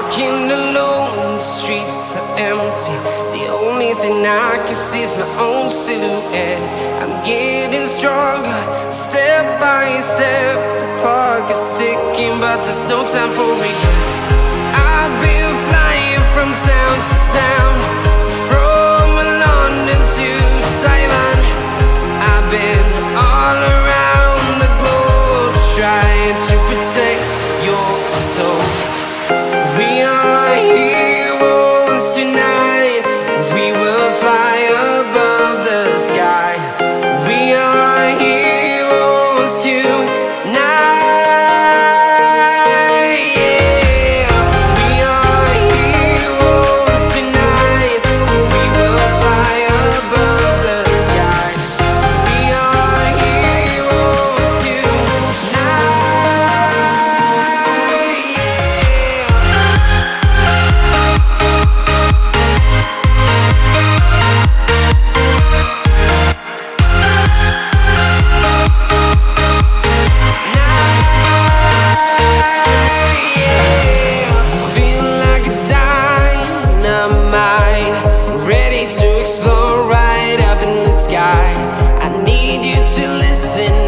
walking alone, the streets are empty. The only thing I can see is my own silhouette. I'm getting stronger, step by step. The clock is ticking, but there's no time for regrets. I've been flying from town to town, from London to Taiwan. I've been all around the globe, trying to protect your soul. We are heroes tonight. We will fly above the sky. We are heroes tonight. Yeah. We are heroes tonight. We will fly above the sky. We are heroes tonight.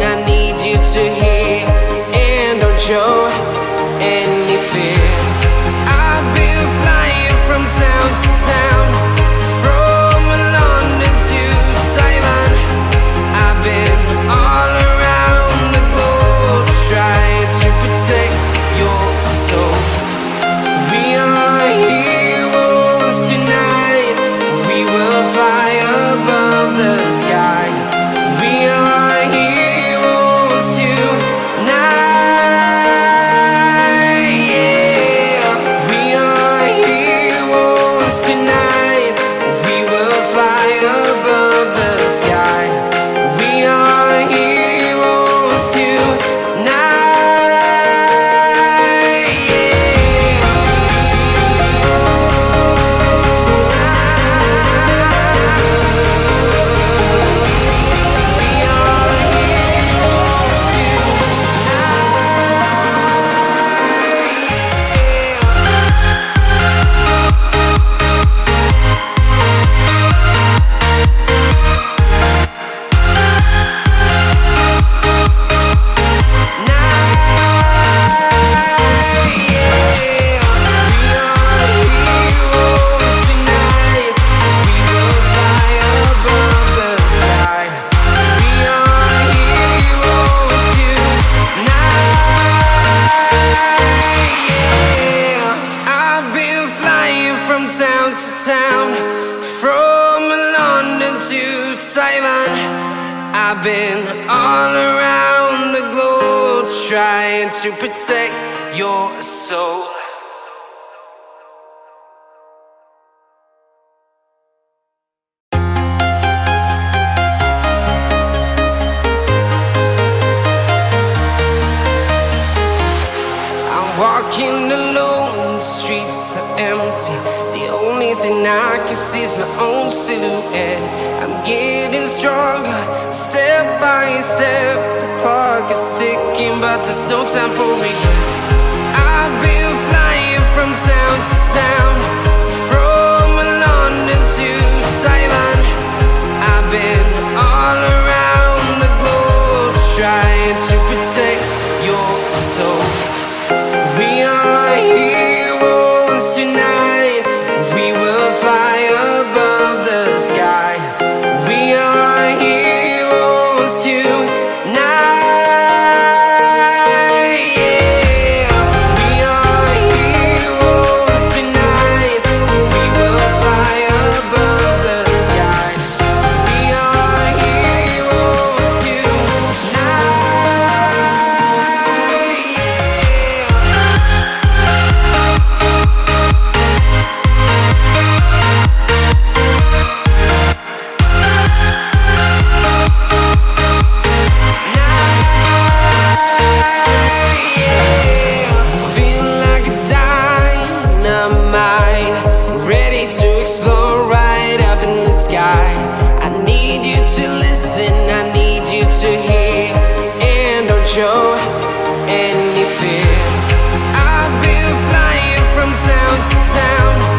I need you to hear and don't show any fear. I've been flying from town to town, from London to Taiwan. I've been all around the globe, trying to protect your soul. We are heroes tonight. We will fly above the sky. We are heroes tonight. Yeah. We are heroes tonight. We will fly above the sky. We are heroes tonight. Town to town, from London to Taiwan. I've been all around the globe, trying to protect your soul. I'm walking alone, the streets are empty. The only thing I can see is my own silhouette. I'm getting stronger, step by step. The clock is ticking, but there's no time for regrets. I've been flying from town to town, from London to Taiwan. I've been all around the globe, trying to protect your soul. We are heroes tonight. We will fly above the sky. We are heroes tonight. Yeah. We are heroes tonight. We will fly above the sky. We are heroes tonight. I need you to hear and don't show any fear. I've been flying from town to town.